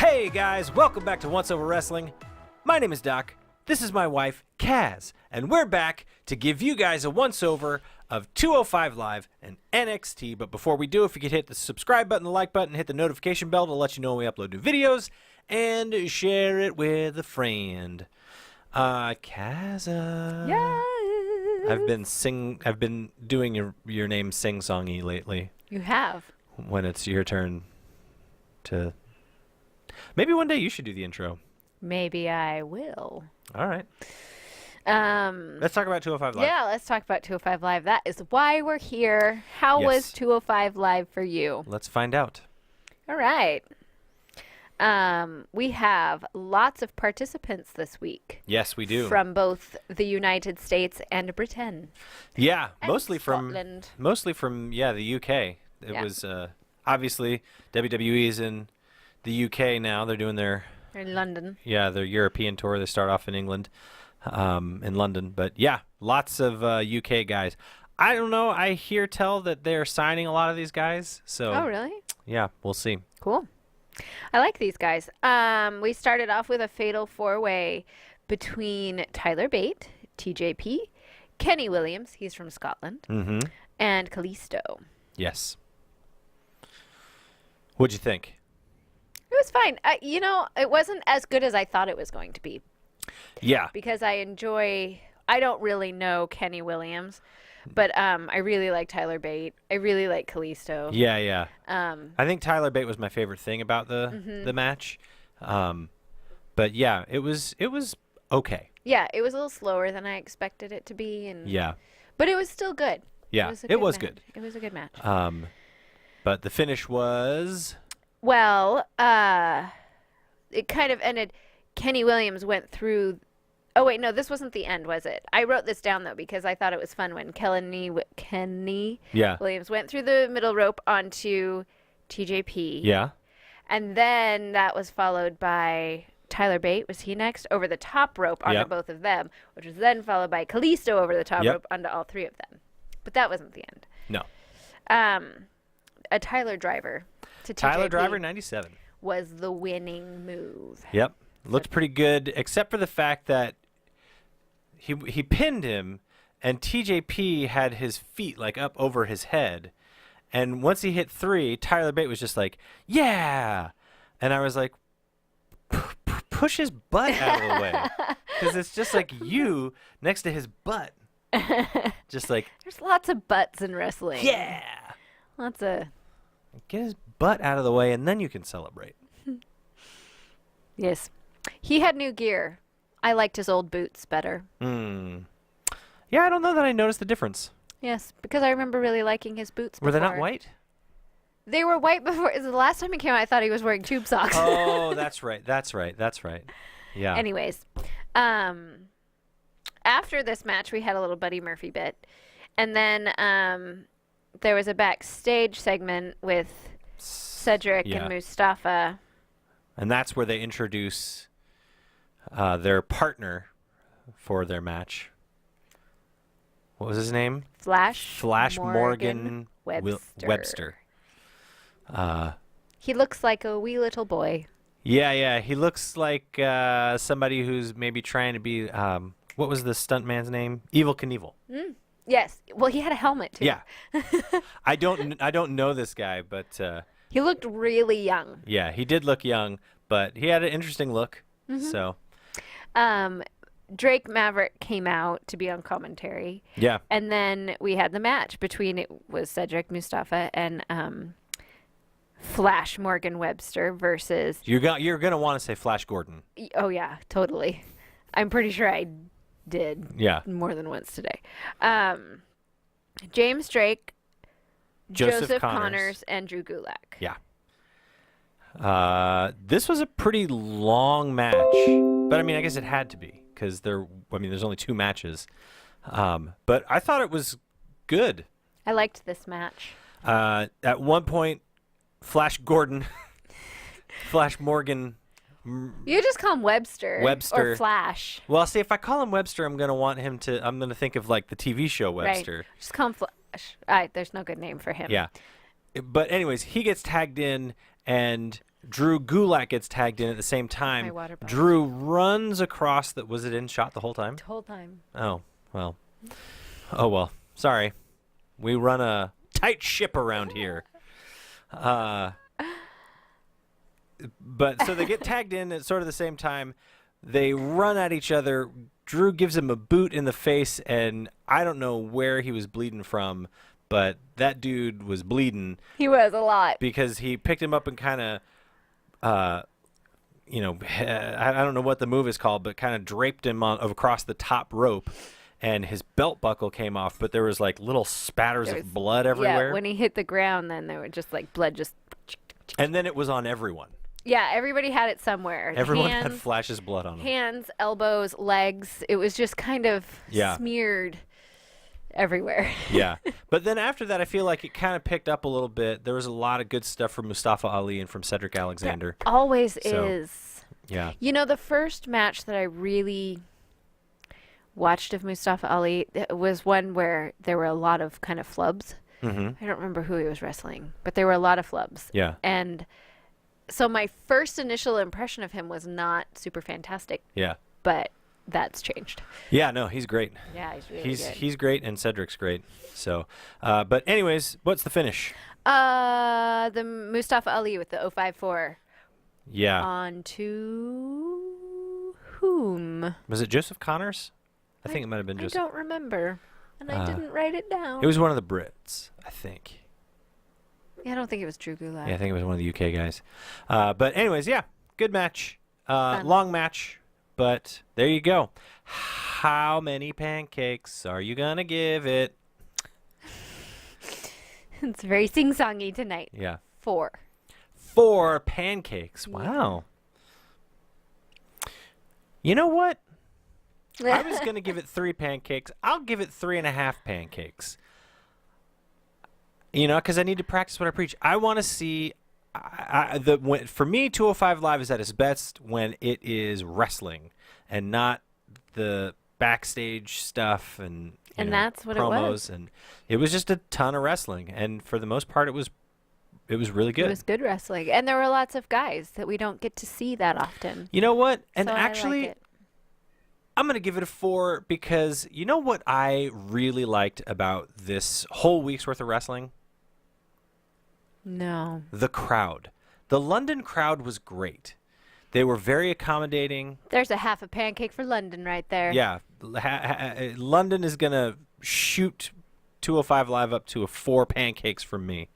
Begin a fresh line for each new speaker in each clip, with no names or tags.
Hey guys, welcome back to Once Over Wrestling. My name is Doc. This is my wife, Kaz, and we're back to give you guys a once-over of 205 Live and NXT. But before we do, if you could hit the subscribe button, the like button, hit the notification bell to let you know when we upload new videos, and share it with a friend. Kaz,
Yes.
I've been doing your name sing-songy lately.
You have.
When it's your turn to... Maybe one day you should do the intro.
Maybe I will.
All right. Let's talk about 205 Live.
Yeah, let's talk about 205 Live. That is why we're here. How was 205 Live for you?
Let's find out.
All right. We have lots of participants this week.
Yes, we do.
From both the United States and Britain.
Yeah,
And
mostly
Scotland.
from the UK. It was obviously WWE's in the UK now. They're doing their
In London.
their European tour. They start off in England, in London. But yeah, lots of UK guys. I don't know. I hear tell that they're signing a lot of these guys. So
Oh, really?
yeah, we'll see.
Cool. I like these guys. We started off with a fatal four-way between Tyler Bate, TJP, Kenny Williams, he's from Scotland, and Kalisto.
Yes. What'd you think?
It was fine. It wasn't as good as I thought it was going to be
Yeah.
because I don't really know Kenny Williams, but I really like Tyler Bate. I really like Kalisto.
Yeah. I think Tyler Bate was my favorite thing about the match. But yeah, it was okay.
Yeah, it was a little slower than I expected it to be, but it was still good.
Yeah,
It was
good.
It was a good match.
But the finish was...
Well, it kind of ended. Kenny Williams went through. Oh wait, no, this wasn't the end, was it? I wrote this down though because I thought it was fun when Kenny Williams went through the middle rope onto TJP.
Yeah.
And then that was followed by Tyler Bate. Was he next? Over the top rope onto both of them, which was then followed by Kalisto over the top rope onto all three of them. But that wasn't the end.
No.
A Tyler Driver to TJP.
Tyler Driver 97
was the winning move.
Yep. Looked pretty good, except for the fact that he pinned him, and TJP had his feet like up over his head. And once he hit 3, Tyler Bate was just like, yeah. And I was like, push his butt out of the way. Because it's just like you next to his butt. Just like.
There's lots of butts in wrestling.
Yeah.
Lots of.
Get his butt out of the way, and then you can celebrate.
Yes. He had new gear. I liked his old boots better.
Yeah, I don't know that I noticed the difference.
Yes, because I remember really liking his boots before.
Were they not white?
They were white before. The last time he came out, I thought he was wearing tube socks.
Oh, that's right. Yeah.
Anyways, after this match, we had a little Buddy Murphy bit. And then there was a backstage segment with Cedric and Mustafa.
And that's where they introduce their partner for their match. What was his name?
Flash
Morgan
Webster.
Webster.
He looks like a wee little boy.
Yeah. He looks like somebody who's maybe trying to be, what was the stuntman's name? Evel Knievel.
Yes. Well, he had a helmet too.
Yeah. I don't know this guy, but
he looked really young.
yeah, he did look young, but he had an interesting look. So
Drake Maverick came out to be on commentary.
yeah.
And then we had the match between it was Cedric Mustafa and Flash Morgan Webster versus.
You're gonna want to say Flash Gordon.
Oh yeah, totally. I'm pretty sure I did.
Yeah.
More than once today. James Drake,
Joseph
Connors, and Drew Gulak.
Yeah. This was a pretty long match, but I mean, I guess it had to be because there's only 2 matches. But I thought it was good.
I liked this match.
At one point, Flash Gordon, Flash Morgan.
You just call him Webster. Or Flash.
Well, see, if I call him Webster, I'm gonna think of like the TV show Webster.
Right. Just call him Flash. There's no good name for him.
Yeah. But anyways, he gets tagged in, and Drew Gulak gets tagged in at the same time.
My water bottle.
Drew runs across the. Was it in shot the whole time?
The whole time.
Oh well. Oh well. Sorry. We run a tight ship around here. But so they get tagged in at sort of the same time. They run at each other. Drew gives him a boot in the face, and I don't know where he was bleeding from, but that dude was bleeding.
He was a lot.
Because he picked him up and kind of, I don't know what the move is called, but kind of draped him across the top rope, and his belt buckle came off, but there was like little spatters of blood everywhere.
Yeah, when he hit the ground, then there were just like blood just.
And then it was on everyone.
Yeah, everybody had it somewhere.
Everyone had flashes of blood on them.
Hands, elbows, legs. It was just kind of smeared everywhere.
Yeah. But then after that, I feel like it kind of picked up a little bit. There was a lot of good stuff from Mustafa Ali and from Cedric Alexander.
There always is.
Yeah.
You know, the first match that I really watched of Mustafa Ali was one where there were a lot of kind of flubs.
Mm-hmm.
I don't remember who he was wrestling, but there were a lot of flubs.
Yeah.
And so my first initial impression of him was not super fantastic.
Yeah.
But that's changed.
Yeah, no, he's great.
Yeah, he's really good.
He's great, and Cedric's great. So, but anyways, what's the finish?
The Mustafa Ali with the 054.
Yeah.
On to whom?
Was it Joseph Connors? I think it might have been Joseph.
I don't remember, and I didn't write it down.
It was one of the Brits, I think.
Yeah, I don't think it was Drew Gulak.
Yeah, I think it was one of the UK guys. But anyways, yeah, good match. Long match, but there you go. How many pancakes are you going to give it?
It's very sing-songy tonight.
Yeah.
4.
4 pancakes. Wow. You know what? I was going to give it 3 pancakes. I'll give it 3.5 pancakes. You know, because I need to practice what I preach. I want to see. For me, 205 Live is at its best when it is wrestling and not the backstage stuff and
that's what
promos.
it was.
And it was just a ton of wrestling, and for the most part, it was really good.
It was good wrestling, and there were lots of guys that we don't get to see that often.
You know what? And
so
actually,
I like it.
I'm going to give it a 4 because you know what I really liked about this whole week's worth of wrestling?
No.
The crowd. The London crowd was great. They were very accommodating.
There's a half a pancake for London right there.
Yeah. London is going to shoot 205 Live up to a 4 pancakes from me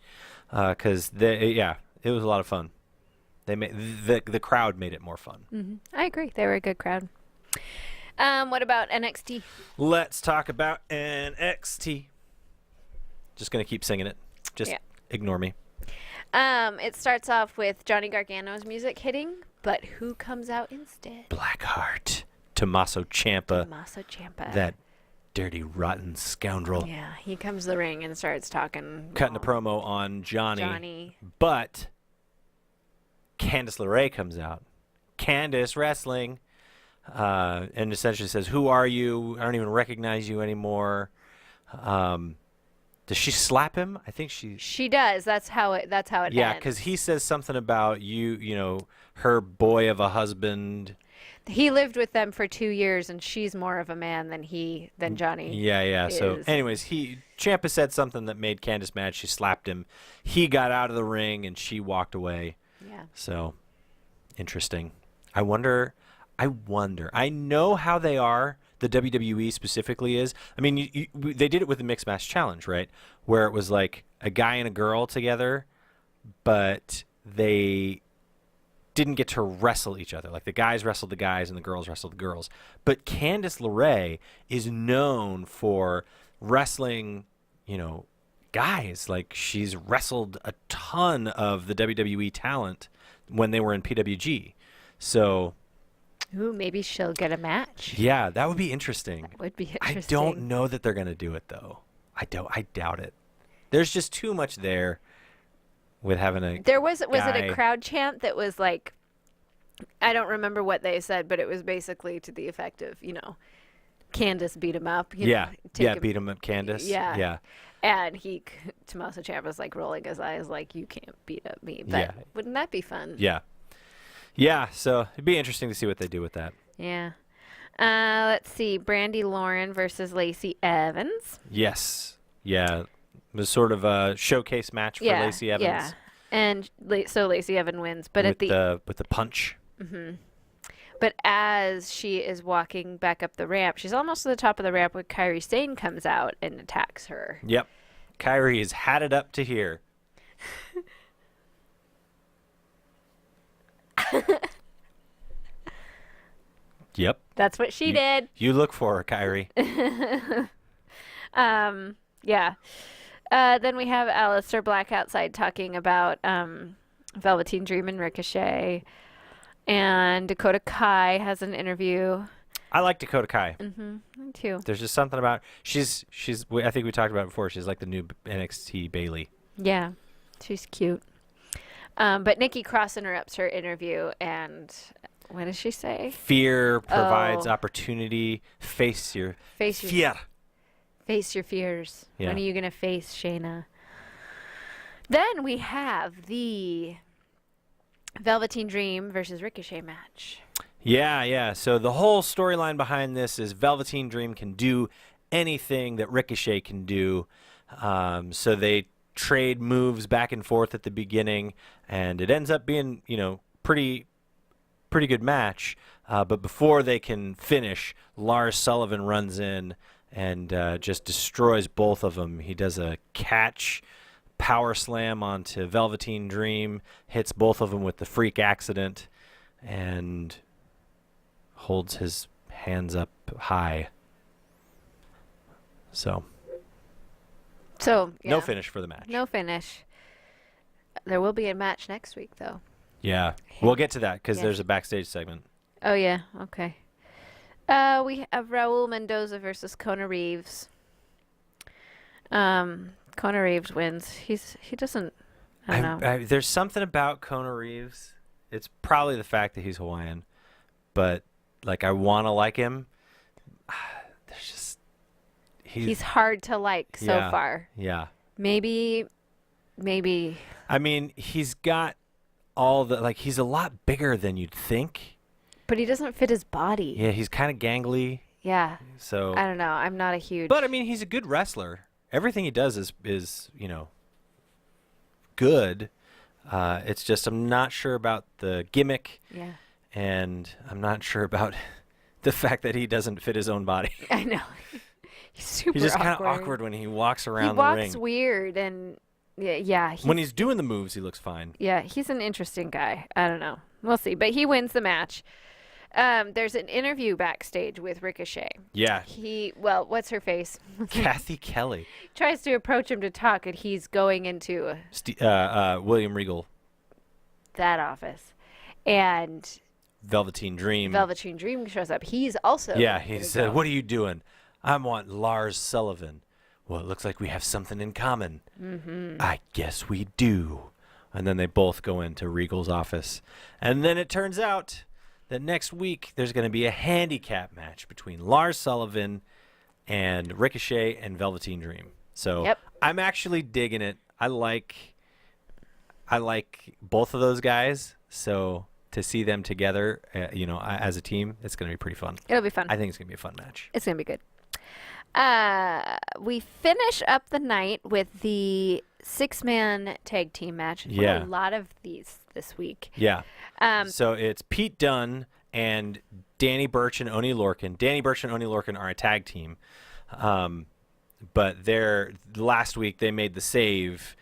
because, it was a lot of fun. They made the crowd made it more fun.
Mm-hmm. I agree. They were a good crowd. What about NXT?
Let's talk about NXT. Just going to keep singing it. Just ignore me.
It starts off with Johnny Gargano's music hitting, but who comes out instead?
Blackheart. Tommaso Ciampa.
Tommaso Ciampa.
That dirty, rotten scoundrel.
Yeah, he comes to the ring and starts talking.
Cutting a promo on
Johnny.
But Candice LeRae comes out. Candice Wrestling. And essentially says, "Who are you? I don't even recognize you anymore." Does she slap him? I think
she does. That's how it
yeah,
ends.
because he says something about her boy of a husband.
He lived with them for 2 years, and she's more of a man than Johnny.
Yeah.
is.
So, anyways, Ciampa said something that made Candice mad. She slapped him. He got out of the ring, and she walked away.
Yeah.
So, interesting. I wonder. I know how they are. The WWE specifically is. I mean, they did it with the Mixed Match Challenge, right? Where it was like a guy and a girl together, but they didn't get to wrestle each other. Like the guys wrestled the guys and the girls wrestled the girls. But Candice LeRae is known for wrestling, guys. Like she's wrestled a ton of the WWE talent when they were in PWG. So...
Ooh, maybe she'll get a match.
Yeah, that would be interesting.
That would be interesting.
I don't know that they're going to do it, though. I doubt it. There's just too much there with having a
was it a crowd chant that was like, I don't remember what they said, but it was basically to the effect of, Candace beat him up.
Beat him up, Candace.
Yeah. And Tommaso Ciampa's like rolling his eyes like, you can't beat up me. But wouldn't that be fun?
Yeah, so it'd be interesting to see what they do with that.
Yeah. Let's see. Brandy Lauren versus Lacey Evans.
Yes. Yeah. It was sort of a showcase match for Lacey Evans.
Yeah. And so Lacey Evans wins. But
with the punch.
Mm-hmm. But as she is walking back up the ramp, she's almost to the top of the ramp when Kairi Sane comes out and attacks her.
Yep. Kairi has had it up to here. Yep.
That's what she did.
You look for her, Kairi.
Yeah. Then we have Aleister Black outside talking about Velveteen Dream and Ricochet. And Dakota Kai has an interview.
I like Dakota Kai.
Mm-hmm. Me too.
There's just something about she's. I think we talked about it before. She's like the new NXT Bayley.
Yeah, she's cute. But Nikki Cross interrupts her interview, and what does she say?
Fear provides opportunity. Face your fear.
Face your fears.
Yeah.
When are you gonna face Shayna? Then we have the Velveteen Dream versus Ricochet match.
Yeah. So the whole storyline behind this is Velveteen Dream can do anything that Ricochet can do. So they trade moves back and forth at the beginning, and it ends up being, pretty good match. But before they can finish, Lars Sullivan runs in and just destroys both of them. He does a catch power slam onto Velveteen Dream, hits both of them with the freak accident, and holds his hands up high. So yeah. No finish for the match.
No finish. There will be a match next week, though.
Yeah. We'll get to that because there's a backstage segment.
Oh, yeah. Okay. We have Raul Mendoza versus Kona Reeves. Kona Reeves wins. He doesn't. I don't know.
There's something about Kona Reeves. It's probably the fact that he's Hawaiian, but I want to like him. There's just
he's hard to like so far.
Yeah.
Maybe.
I mean, he's got all the he's a lot bigger than you'd think.
But he doesn't fit his body.
Yeah, he's kind of gangly.
Yeah.
So
I don't know. I'm not a huge.
But I mean, he's a good wrestler. Everything he does is good. It's just I'm not sure about the gimmick.
Yeah.
And I'm not sure about the fact that he doesn't fit his own body.
I know. He's
just kind of awkward when he walks around
the ring.
He
walks weird and yeah.
When he's doing the moves, he looks fine.
Yeah, he's an interesting guy. I don't know. We'll see. But he wins the match. There's an interview backstage with Ricochet.
Yeah.
What's her face?
Kathy Kelly.
Tries to approach him to talk, and he's going into
William Regal.
That office. And
Velveteen Dream
shows up. He's also.
Yeah, he said, "What are you doing? I want Lars Sullivan." Well, it looks like we have something in common.
Mm-hmm.
I guess we do. And then they both go into Regal's office. And then it turns out that next week there's going to be a handicap match between Lars Sullivan and Ricochet and Velveteen Dream. So I'm actually digging it. I like both of those guys. So to see them together, as a team, it's going to be pretty fun.
It'll be fun.
I think it's going to be a fun match.
It's going to be good. We finish up the night with the 6-man tag team match.
Yeah.
A lot of these this week.
Yeah. So it's Pete Dunne and Danny Burch and Oney Lorcan. Danny Burch and Oney Lorcan are a tag team. But last week they made the save,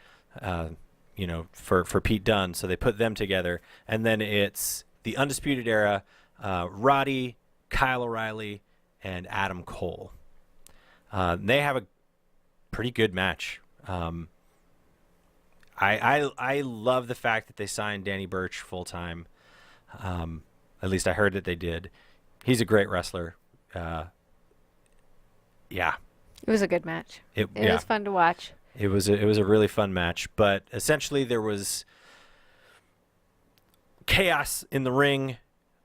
for Pete Dunne. So they put them together. And then it's the Undisputed Era, Roddy, Kyle O'Reilly, and Adam Cole. They have a pretty good match. I love the fact that they signed Danny Burch full time. At least I heard that they did. He's a great wrestler. Yeah.
It was a good match. It was fun to watch.
It was a really fun match, but essentially there was chaos in the ring.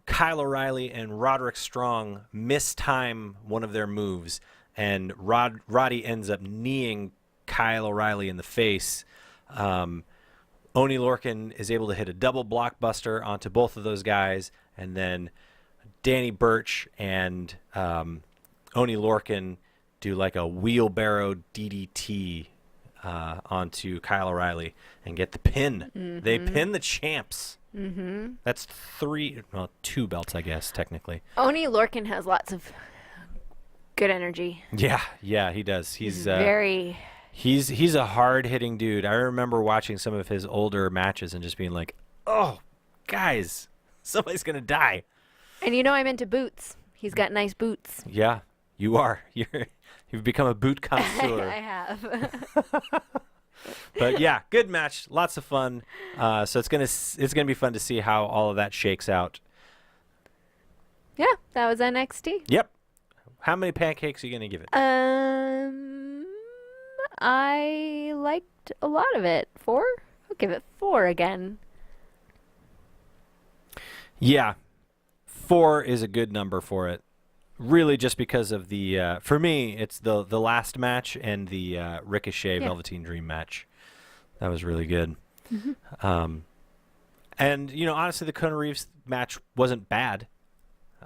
Kyle O'Reilly and Roderick Strong mistime one of their moves, and Roddy ends up kneeing Kyle O'Reilly in the face. Oney Lorcan is able to hit a double blockbuster onto both of those guys, and then Danny Burch and Oney Lorcan do like a wheelbarrow DDT onto Kyle O'Reilly and get the pin. Mm-hmm. They pin the champs. Mm-hmm. That's two belts, I guess, technically.
Oney Lorcan has lots of good energy.
Yeah, he does. He's
very...
He's a hard-hitting dude. I remember watching some of his older matches and just being like, oh, guys, somebody's going to die.
And you know I'm into boots. He's got nice boots.
Yeah, you are. You've become a boot connoisseur.
I have.
But yeah, good match. Lots of fun. So it's gonna be fun to see how all of that shakes out.
Yeah, that was NXT.
Yep. How many pancakes are you gonna give it?
I liked a lot of it. 4? I'll give it 4 again.
Yeah, 4 is a good number for it. Really, just because of the for me, it's the last match and the Ricochet Velveteen Dream match. That was really good. Mm-hmm. And honestly, the Kona Reeves match wasn't bad.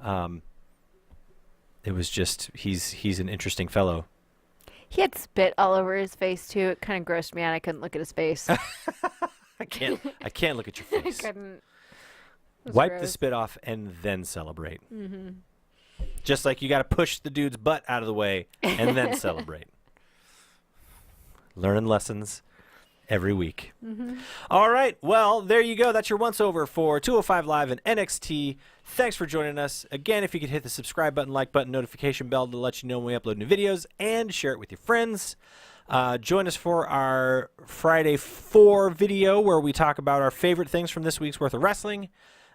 It was just he's an interesting fellow.
He had spit all over his face too. It kind of grossed me out. I couldn't look at his face.
I can't look at your face.
I couldn't.
Wipe the spit off and then celebrate. Mm-hmm. Just like you got to push the dude's butt out of the way and then celebrate. Learning lessons every week. Mm-hmm. All right. Well, there you go. That's your once over for 205 Live and NXT. Thanks for joining us. Again, if you could hit the subscribe button, like button, notification bell to let you know when we upload new videos, and share it with your friends. Join us for our Friday 4 video where we talk about our favorite things from this week's worth of wrestling.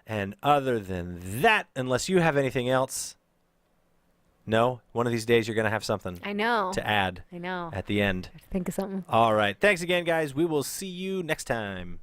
And other than that, unless you have anything else, no, one of these days you're going to have something to add
I know.
at the end.
Think of something.
All right. Thanks again, guys. We will see you next time.